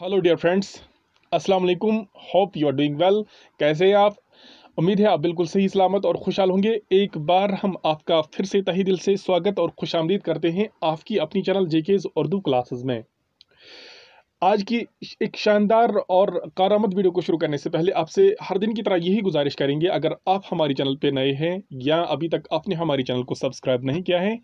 Hello dear friends, अस्सलाम वालेकुम। Hope you are doing well. कैसे हैं आप? उम्मीद है आप बिल्कुल सही सलामत और खुशहाल होंगे। एक बार हम आपका फिर से तहे दिल से स्वागत और खुशामदीद करते हैं आपकी अपनी चैनल जेकेज़ उर्दू क्लासेस में। आज की एक शानदार और कारआमद वीडियो को शुरू करने से पहले आपसे हर दिन की तरह यही गुजारिश करेंगे, अगर आप हमारी चैनल पे नए हैं या अभी तक आपने हमारी चैनल को सब्सक्राइब नहीं किया है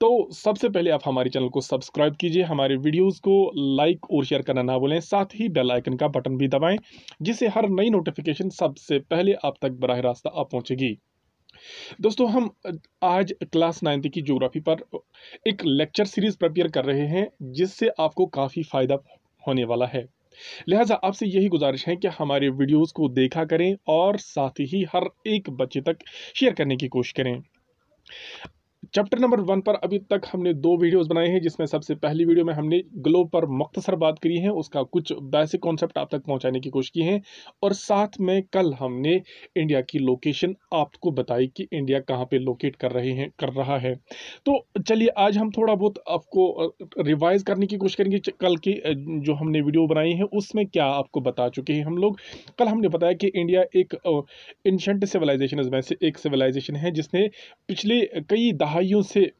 तो सबसे पहले आप हमारे चैनल को सब्सक्राइब कीजिए, हमारे वीडियोस को लाइक और शेयर करना ना भूलें, साथ ही बेल आइकन का बटन भी दबाएं जिससे हर नई नोटिफिकेशन सबसे पहले आप तक बराह रास्त आप पहुंचेगी। दोस्तों, हम आज क्लास 9 की ज्योग्राफी पर एक लेक्चर सीरीज प्रिपेयर कर रहे हैं जिससे आपको काफ़ी फ़ायदा होने वाला है। लिहाजा आपसे यही गुजारिश है कि हमारे वीडियोस को देखा करें और साथ ही हर एक बच्चे तक शेयर करने की कोशिश करें। चैप्टर नंबर 1 पर अभी तक हमने 2 वीडियोस बनाए हैं, जिसमें सबसे पहली वीडियो में हमने ग्लोब पर मुख्तसर बात करी है, उसका कुछ बेसिक कॉन्सेप्ट आप तक पहुंचाने की कोशिश की है और साथ में कल हमने इंडिया की लोकेशन आपको बताई कि इंडिया कहां पे लोकेट कर रहा है। तो चलिए आज हम थोड़ा बहुत आपको रिवाइज करने की कोशिश करेंगे। कल की जो हमने वीडियो बनाई है उसमें क्या आपको बता चुके हैं हम लोग। कल हमने बताया कि इंडिया एक एंशंट सिविलाइजेशन में से एक सिविलाइजेशन है जिसने पिछले कई दहाइयों से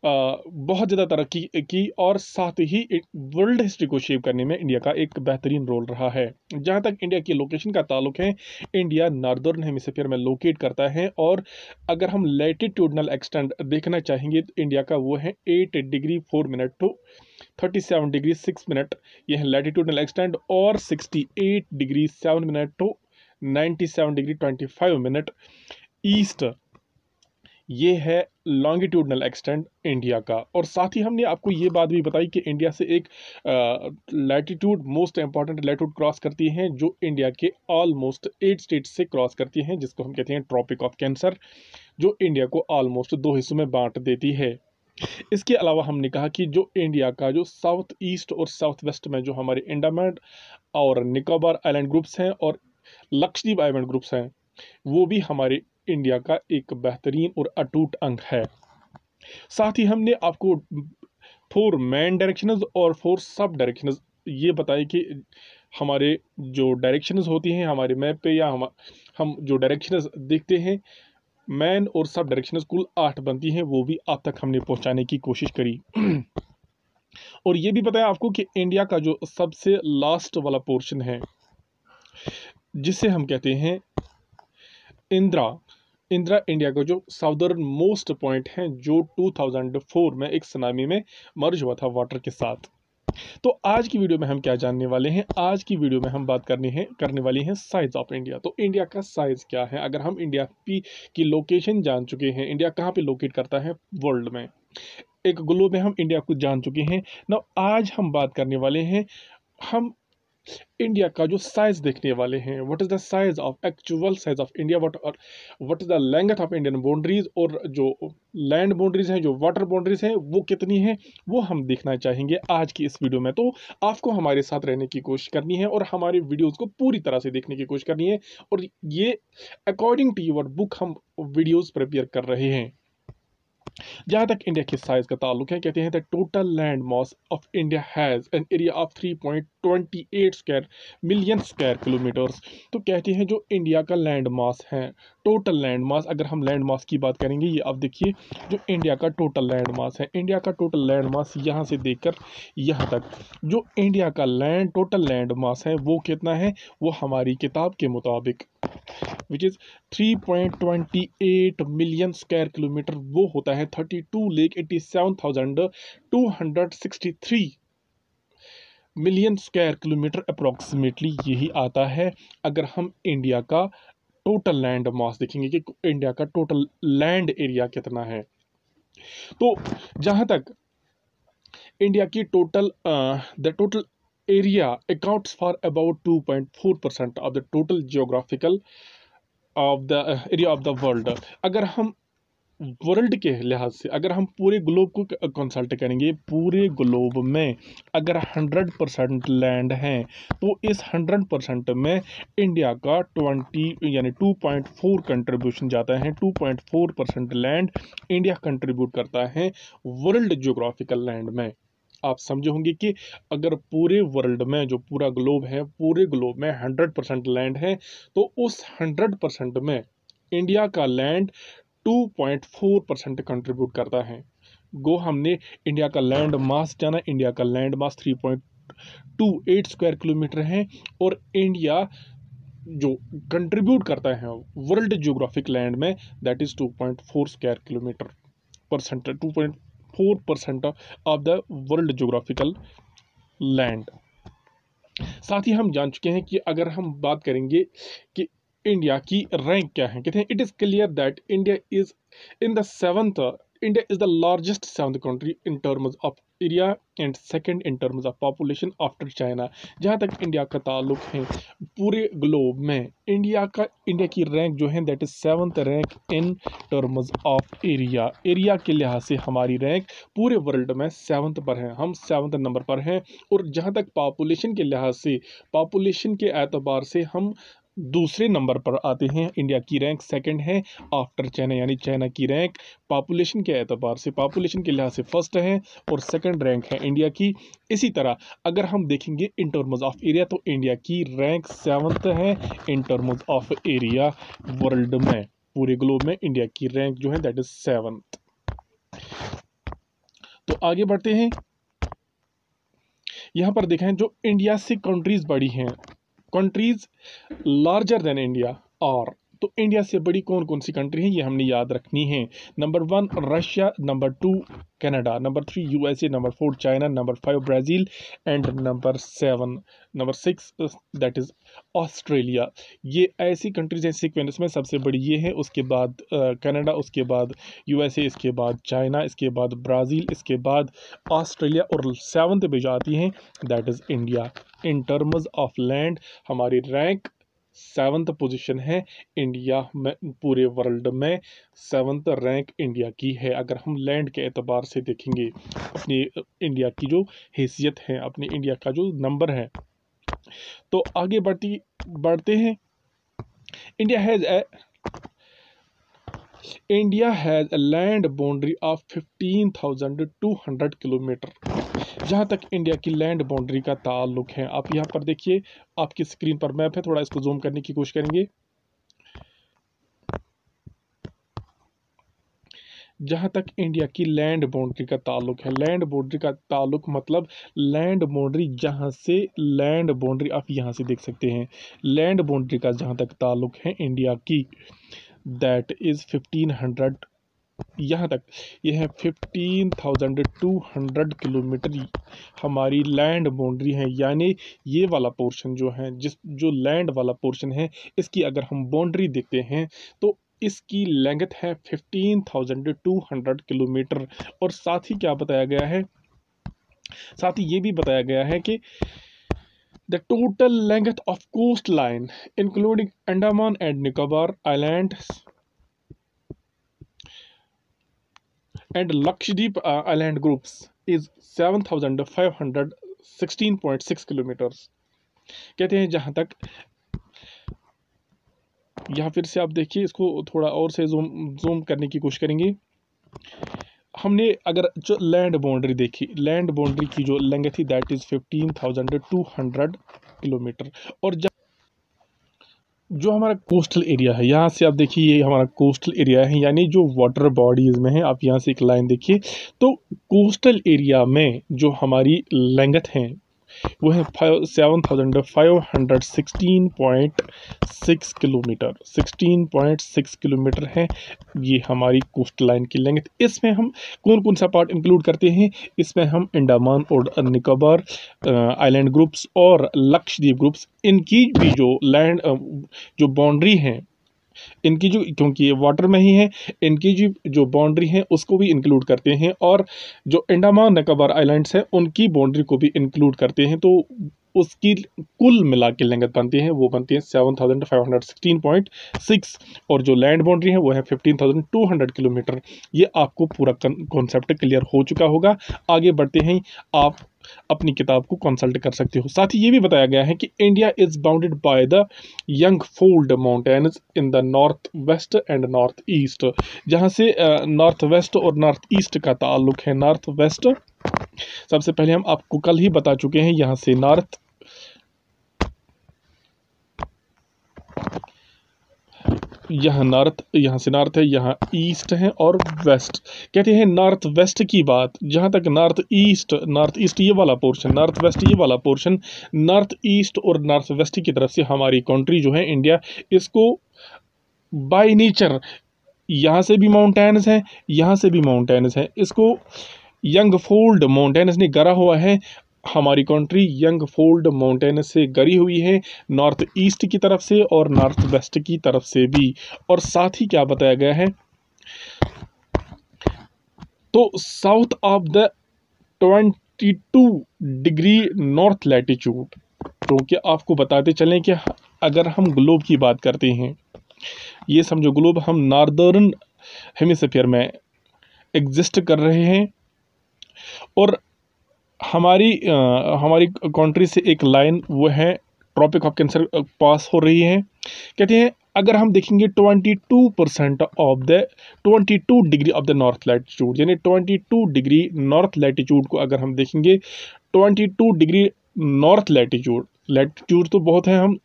बहुत ज़्यादा तरक्की की और साथ ही वर्ल्ड हिस्ट्री को शेप करने में इंडिया का एक बेहतरीन रोल रहा है। जहाँ तक इंडिया की लोकेशन का ताल्लुक है, इंडिया नॉर्दर्न हेमिस्फीयर में लोकेट करता है और अगर हम लैटिट्यूडनल एक्सटेंट देखना चाहेंगे तो इंडिया का वो है 8 degree 4 minute to 37 degree 6 minute, ये है लैटिट्यूडनल एक्सटेंट, और 68 degree 7 minute to 97 degree 25 minute east, ये है लॉन्गिट्यूडनल एक्सटेंट इंडिया का। और साथ ही हमने आपको ये बात भी बताई कि इंडिया से एक latitude most important latitude cross करती हैं जो इंडिया के ऑलमोस्ट 8 स्टेट्स से क्रॉस करती हैं, जिसको हम कहते हैं ट्रॉपिक ऑफ कैंसर, जो इंडिया को ऑलमोस्ट 2 हिस्सों में बांट देती है। इसके अलावा हमने कहा कि जो इंडिया का जो साउथ ईस्ट और साउथ वेस्ट में जो हमारे अंडमान और निकोबार आइलैंड ग्रुप्स हैं और लक्षद्वीप आइलैंड ग्रुप्स हैं, वो भी हमारे इंडिया का एक बेहतरीन और अटूट अंग है। साथ ही हमने आपको 4 मेन डायरेक्शंस और 4 सब डायरेक्शंस ये बताए कि हमारे जो डायरेक्शंस होती हैं हमारे मैप पे, या हम जो डायरेक्शंस देखते हैं, मैन और सब डायरेक्शंस कुल 8 बनती हैं, वो भी आप तक हमने पहुंचाने की कोशिश करी। और ये भी बताया आपको कि इंडिया का जो सबसे लास्ट वाला पोर्शन है जिसे हम कहते हैं इंदिरा इंडिया का जो साउदर्न मोस्ट पॉइंट है, जो 2004 में एक सुनामी में मर्ज हुआ था वाटर के साथ। तो आज की वीडियो में हम क्या जानने वाले हैं? आज की वीडियो में हम बात करने वाली हैं साइज ऑफ इंडिया। तो इंडिया का साइज क्या है? अगर हम इंडिया की लोकेशन जान चुके हैं, इंडिया कहाँ पे लोकेट करता है वर्ल्ड में, एक ग्लोब में हम इंडिया को जान चुके हैं ना। आज हम बात करने वाले हैं, हम इंडिया का जो साइज देखने वाले हैं। What is the size of actual size of India, what is the length of Indian boundaries, और जो लैंड बाउंड्रीज हैं, जो वाटर बाउंड्रीज हैं, वो कितनी हैं, वो हम देखना चाहेंगे आज की इस वीडियो में। तो आपको हमारे साथ रहने की कोशिश करनी है और हमारे वीडियोस को पूरी तरह से देखने की कोशिश करनी है, और ये अकॉर्डिंग टू योर बुक हम वीडियोस प्रिपेयर कर रहे हैं। जहां तक इंडिया के साइज का ताल्लुक है, कहते हैं the total land mass of India has an area of 3.28 square million square kilometres. तो कहते हैं जो इंडिया का लैंड मास है, टोटल लैंड मास, अगर हम लैंड मास की बात करेंगे, ये आप देखिए जो इंडिया का टोटल लैंड मास है, इंडिया का टोटल लैंड मास यहाँ से देखकर यहाँ तक जो इंडिया का टोटल लैंड मास है वो कितना है, वो हमारी किताब के मुताबिक which is 3.28 million square kilometre, वो होता है 32,87,263 मिलियन स्क्वायर किलोमीटर अप्रोक्सीमेटली, यही आता है अगर हम इंडिया का टोटल लैंड मास देखेंगे कि इंडिया का टोटल लैंड एरिया कितना है। तो जहां तक इंडिया की the total area accounts for about 2.4% of the total geographical of the area of the world. अगर हम वर्ल्ड के लिहाज से, अगर हम पूरे ग्लोब को कंसल्ट करेंगे, पूरे ग्लोब में अगर 100% लैंड है तो इस 100% में इंडिया का 2.4 कंट्रीब्यूशन जाता है। 2.4% लैंड इंडिया कंट्रीब्यूट करता है वर्ल्ड जियोग्राफिकल लैंड में। आप समझे होंगे कि अगर पूरे वर्ल्ड में, जो पूरा ग्लोब है, पूरे ग्लोब में 100% लैंड है, तो उस 100% में इंडिया का लैंड 2.4% कंट्रीब्यूट करता है। गो हमने इंडिया का लैंड मास जाना, इंडिया का लैंड मास 3.28 स्क्वायर किलोमीटर है, और इंडिया जो कंट्रीब्यूट करता है वर्ल्ड ज्योग्राफिक लैंड में, that is 2.4 square kilometre percent, 2.4% of the world geographical land. साथ ही हम जान चुके हैं कि अगर हम बात करेंगे कि इंडिया की रैंक क्या है, कहते हैं it is clear that India is in the seventh, India is the largest seventh country in terms of area and second in terms of population after China. जहाँ तक इंडिया का ताल्लुक है, पूरे ग्लोब में इंडिया की रैंक जो है that is seventh rank in terms of area. Area के लिहाज से हमारी रैंक पूरे वर्ल्ड में सेवंथ पर है, हम सेवंथ नंबर पर हैं। और जहाँ तक पॉपुलेशन के लिहाज से, पॉपुलेशन के एतबार से हम दूसरे नंबर पर आते हैं। इंडिया की रैंक सेकंड है आफ्टर चाइना, यानी चाइना की रैंक पॉपुलेशन के एतबार से, पॉपुलेशन के लिहाज से फर्स्ट है और सेकंड रैंक है इंडिया की। इसी तरह अगर हम देखेंगे इन टर्म्स ऑफ एरिया, तो इंडिया की रैंक सेवंथ है in terms of area world में। पूरे ग्लोब में इंडिया की रैंक जो है दैट इज सेवंथ। तो आगे बढ़ते हैं, यहां पर देखें जो इंडिया से कंट्रीज बड़ी हैं, कंट्रीज लार्जर देन इंडिया, और तो इंडिया से बड़ी कौन कौन सी कंट्री है ये हमने याद रखनी है। Number 1 Russia, number 2 Canada, number 3 USA, number 4 China, number 5 Brazil and number 6 that is Australia. ये ऐसी कंट्रीज हैं सीक्वेंस में, सबसे बड़ी ये है, उसके बाद कनाडा, उसके बाद यूएसए, इसके बाद चाइना, इसके बाद ब्राज़ील, इसके बाद ऑस्ट्रेलिया, और 7th पे जो आती हैं that is India. In terms of land हमारी रैंक 7th पोजीशन है इंडिया में, पूरे वर्ल्ड में 7th रैंक इंडिया की है। अगर हम लैंड के एतबार से देखेंगे अपनी इंडिया की जो हैसियत है, अपने इंडिया का जो नंबर है। तो आगे बढ़ते हैं। India has a land boundary of 15,200 kilometre. जहाँ तक इंडिया की लैंड बाउंड्री का ताल्लुक है, आप यहाँ पर देखिए, आपकी स्क्रीन पर मैप है, थोड़ा इसको जूम करने की कोशिश करेंगे। जहाँ तक इंडिया की लैंड बाउंड्री का ताल्लुक है, लैंड बाउंड्री का ताल्लुक मतलब लैंड बाउंड्री, जहाँ से लैंड बाउंड्री आप यहाँ से देख सकते हैं, लैंड बाउंड्री का जहाँ तक ताल्लुक है इंडिया की, दैट इज़ 1500, यहाँ तक ये है 15,200 किलोमीटर हमारी लैंड बाउंड्री है। यानी ये वाला पोर्शन जो है, जो लैंड वाला पोर्शन है, इसकी अगर हम बाउंड्री देखते हैं तो इसकी लेंथ है 15,200 किलोमीटर। और साथ ही क्या बताया गया है, साथ ही ये भी बताया गया है कि the total length of coast line including Andaman and Nicobar islands and Lakshadweep island groups is 7,516.6 kilometres. कहते हैं जहाँ तक, यहाँ फिर से आप देखिए, इसको थोड़ा और से जूम करने की कोशिश करेंगे। हमने अगर जो लैंड बाउंड्री देखी, लैंड बाउंड्री की जो लेंथ थी दैट इज़ 15,200 किलोमीटर। और जो हमारा कोस्टल एरिया है, यहाँ से आप देखिए ये हमारा कोस्टल एरिया है, यानी जो वाटर बॉडीज में है, आप यहाँ से एक लाइन देखिए, तो कोस्टल एरिया में जो हमारी लेंथ है वो है 7,516.6 किलोमीटर, 16.6 किलोमीटर है ये हमारी कोस्ट लाइन की लेंथ। इसमें हम कौन कौन सा पार्ट इंक्लूड करते हैं, इसमें हम अंडमान और निकोबार आइलैंड ग्रुप्स और लक्षद्वीप ग्रुप्स, इनकी भी जो लैंड जो बाउंड्री है, इनकी जो, क्योंकि ये वाटर में ही है, इनकी जो बाउंड्री है उसको भी इंक्लूड करते हैं, और जो अंडमान निकोबार आइलैंड्स है उनकी बाउंड्री को भी इंक्लूड करते हैं। तो उसकी कुल मिला के लेंथ बनती है, वो बनती है 7,516.6, और जो लैंड बाउंड्री है वो है 15,200 किलोमीटर। ये आपको पूरा कॉन्सेप्ट क्लियर हो चुका होगा। आगे बढ़ते हैं, आप अपनी किताब को कंसल्ट कर सकते हो। साथ ही ये भी बताया गया है कि India is bounded by the young fold mountains in the north west and north east. जहाँ से नॉर्थ वेस्ट और नॉर्थ ईस्ट का ताल्लुक है, नॉर्थ वेस्ट सबसे पहले हम आपको कल ही बता चुके हैं, यहाँ से नॉर्थ, यहाँ से नॉर्थ है, यहाँ ईस्ट है और वेस्ट। कहते हैं नॉर्थ वेस्ट की बात, जहाँ तक नॉर्थ ईस्ट ये वाला पोर्शन, नॉर्थ वेस्ट ये वाला पोर्शन, नॉर्थ ईस्ट और नॉर्थ वेस्ट की तरफ से हमारी कंट्री जो है इंडिया, इसको बाय नेचर यहाँ से भी माउंटेन्स हैं, यहाँ से भी माउंटेन्स हैं, इसको यंग फोल्ड माउंटेन्स ने गरा हुआ है। हमारी कंट्री यंग फोल्ड माउंटेन से गरी हुई है, नॉर्थ ईस्ट की तरफ से और नॉर्थ वेस्ट की तरफ से भी। और साथ ही क्या बताया गया है, तो south of the 22 degree north latitude, क्योंकि आपको बताते चलें कि अगर हम ग्लोब की बात करते हैं, ये समझो ग्लोब हम नॉर्दर्न हेमिस्फीयर में एग्जिस्ट कर रहे हैं और हमारी कंट्री से एक लाइन वो है ट्रॉपिक ऑफ कैंसर पास हो रही है। कहते हैं अगर हम देखेंगे 22% of the 22 degree of the north latitude, यानी 22 डिग्री नॉर्थ लैटिट्यूड को अगर हम देखेंगे, 22 डिग्री नॉर्थ लैटिट्यूड तो बहुत है, हम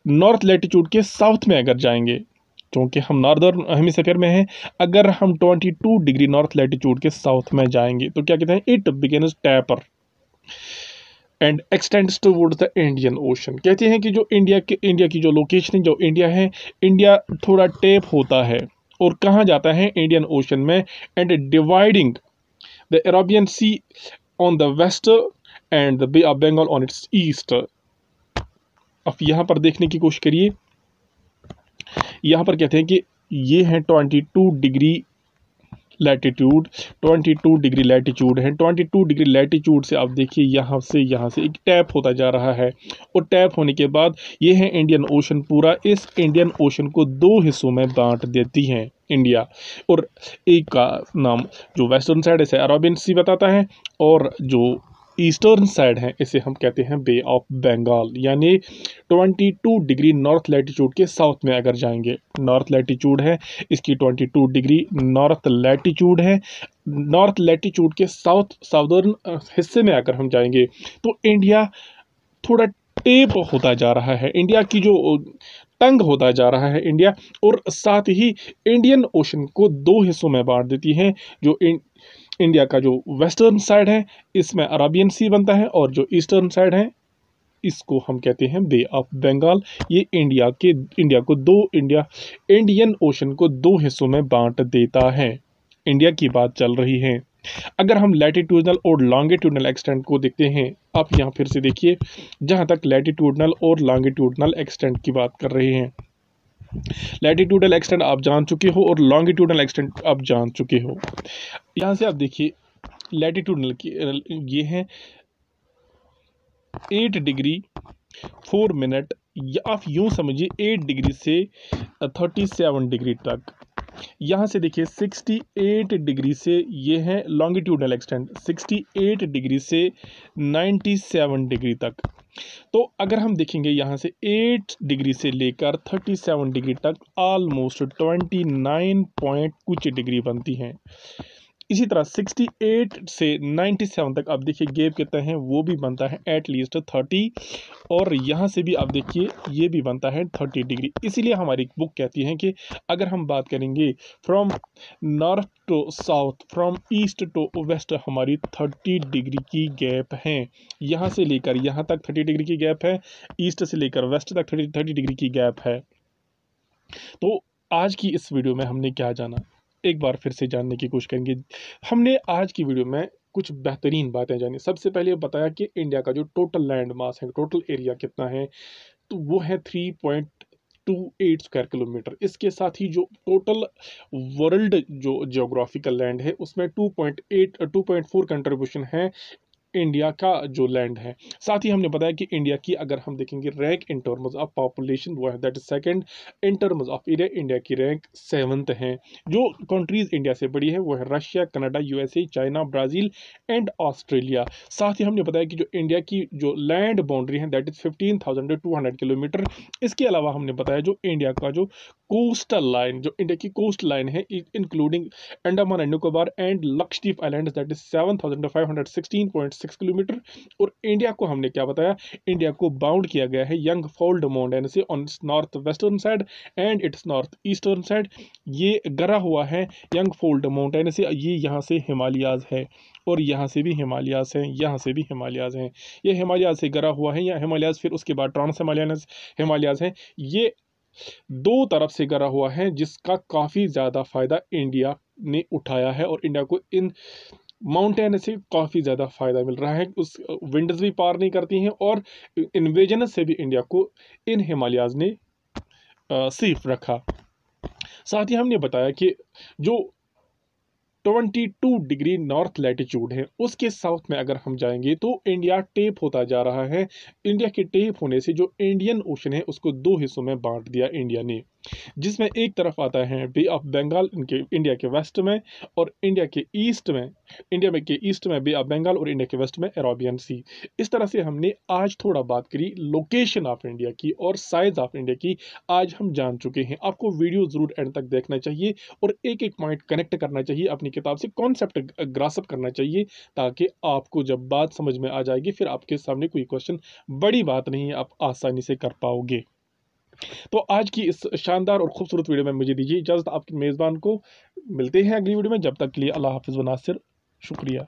नॉर्थ लैटिट्यूड के साउथ में अगर जाएंगे, क्योंकि हम नॉर्दर्न हेमिस्फीयर में हैं, अगर हम 22 डिग्री नॉर्थ लैटिट्यूड के साउथ में जाएंगे तो क्या कहते हैं, it begins tapper and x tends towards the Indian ocean. कहते हैं कि जो इंडिया की जो लोकेशन, जो इंडिया है, इंडिया थोड़ा टेप होता है और कहाँ जाता है, इंडियन ओशन में, and dividing the Arabian Sea on the west and the Bay of Bengal on its east. अब यहाँ पर देखने की कोशिश करिए, यहाँ पर कहते हैं कि ये है 22 डिग्री लैटिट्यूड, 22 डिग्री लैटिट्यूड है। 22 डिग्री लैटिट्यूड से आप देखिए यहाँ से एक टैप होता जा रहा है और टैप होने के बाद ये है इंडियन ओशन पूरा। इस इंडियन ओशन को दो हिस्सों में बांट देती हैं इंडिया, और एक का नाम जो वेस्टर्न साइड है इसे अरेबियन सी बताता है, और जो ईस्टर्न साइड है इसे हम कहते हैं बे ऑफ बंगाल। यानी 22 डिग्री नॉर्थ लैटिट्यूड के साउथ में अगर जाएंगे, नॉर्थ लैटिट्यूड है इसकी 22 डिग्री नॉर्थ लैटिट्यूड है, नॉर्थ लैटिट्यूड के साउदर्न हिस्से में अगर हम जाएंगे तो इंडिया थोड़ा टेप होता जा रहा है, इंडिया की जो तंग होता जा रहा है इंडिया, और साथ ही इंडियन ओशन को दो हिस्सों में बांट देती है। जो इंडिया का जो वेस्टर्न साइड है इसमें अरेबियन सी बनता है, और जो ईस्टर्न साइड है इसको हम कहते हैं बे ऑफ बंगाल। ये इंडियन ओशन को दो हिस्सों में बांट देता है। इंडिया की बात चल रही है। अगर हम लैटिट्यूडनल और लॉन्गिट्यूडनल एक्सटेंट को देखते हैं, आप यहाँ फिर से देखिए, जहाँ तक लैटिट्यूडनल और लॉन्गिट्यूडनल एक्सटेंट की बात कर रहे हैं, लैटिट्यूडनल एक्सटेंट आप जान चुके हो और लॉन्गिट्यूडनल एक्सटेंट आप जान चुके हो। यहाँ से आप देखिए लैटिट्यूडनल की ये है 8 डिग्री 4 मिनट, या आप यूँ समझिए 8 डिग्री से 37 डिग्री तक। यहाँ से देखिए 68 डिग्री से ये है लॉन्गिट्यूडनल एक्सटेंट, 68 डिग्री से 97 डिग्री तक। तो अगर हम देखेंगे यहाँ से 8 डिग्री से लेकर 37 डिग्री तक ऑलमोस्ट 29 पॉइंट कुछ डिग्री बनती हैं। इसी तरह 68 से 97 तक आप देखिए गैप कितना है, वो भी बनता है एटलीस्ट 30, और यहाँ से भी आप देखिए ये भी बनता है 30 डिग्री। इसीलिए हमारी बुक कहती है कि अगर हम बात करेंगे from north to south, from east to west, हमारी 30 डिग्री की गैप है। यहाँ से लेकर यहाँ तक 30 डिग्री की गैप है, ईस्ट से लेकर वेस्ट तक 30 डिग्री की गैप है। तो आज की इस वीडियो में हमने क्या जाना, एक बार फिर से जानने की कोशिश करेंगे। हमने आज की वीडियो में कुछ बेहतरीन बातें जानी। सबसे पहले बताया कि इंडिया का जो टोटल लैंड मास है, टोटल एरिया कितना है, तो वो है 3.28 स्क्वायर किलोमीटर। इसके साथ ही जो टोटल वर्ल्ड जो जियोग्राफिकल लैंड है उसमें 2.4 कंट्रीब्यूशन है इंडिया का जो लैंड है। साथ ही हमने बताया कि इंडिया की अगर हम देखेंगे rank in terms of population वो है that is second, in terms of area India की रैंक 7th है। जो कंट्रीज इंडिया से बड़ी है वो है Russia, Canada, USA, China, Brazil and Australia. साथ ही हमने बताया कि जो इंडिया की जो लैंड बाउंड्री है दैट इज 15,200 किलोमीटर। इसके अलावा हमने बताया जो इंडिया का जो कोस्टल लाइन, जो इंडिया की कोस्ट लाइन है including Andaman and Nicobar and Lakshadweep island that is 7,516.6 kilometre. और इंडिया को हमने क्या बताया, इंडिया को बाउंड किया गया है यंग फोल्ड माउंटेन से on north western side and it's north eastern side. ये गरा हुआ है यंग फोल्ड माउंटेन से, ये यहाँ से हिमालयाज है और यहाँ से भी हिमालयाज हैं, यहाँ से भी हिमालयाज हैं। ये हिमालयाज से गरा हुआ है, या हिमालयाज फिर उसके बाद ट्रांस हिमालयाज हैं। ये दो तरफ से गरा हुआ है जिसका काफ़ी ज़्यादा फायदा इंडिया ने उठाया है और इंडिया को इन माउंटेन से काफ़ी ज़्यादा फायदा मिल रहा है। उस विंड्स भी पार नहीं करती हैं और इन्वेजन से भी इंडिया को इन हिमालयाज ने सेफ रखा। साथ ही हमने बताया कि जो 22 डिग्री नॉर्थ लैटिट्यूड है उसके साउथ में अगर हम जाएंगे तो इंडिया टेप होता जा रहा है। इंडिया के टेप होने से जो इंडियन ओशन है उसको दो हिस्सों में बांट दिया इंडिया ने, जिसमें एक तरफ आता है बे ऑफ बंगाल इंडिया के वेस्ट में, और इंडिया के ईस्ट में बे ऑफ बंगाल और इंडिया के वेस्ट में अरेबियन सी। इस तरह से हमने आज थोड़ा बात करी लोकेशन ऑफ इंडिया की और साइज ऑफ इंडिया की, आज हम जान चुके हैं। आपको वीडियो जरूर एंड तक देखना चाहिए और एक एक पॉइंट कनेक्ट करना चाहिए, अपनी किताब से कॉन्सेप्ट ग्रास्प करना चाहिए, ताकि आपको जब बात समझ में आ जाएगी फिर आपके सामने कोई क्वेश्चन बड़ी बात नहीं है, आप आसानी से कर पाओगे। तो आज की इस शानदार और खूबसूरत वीडियो में मुझे दीजिए इजाज़त, आपके मेज़बान को मिलते हैं अगली वीडियो में। जब तक के लिए अल्लाह हाफिज़ व नासिर, शुक्रिया।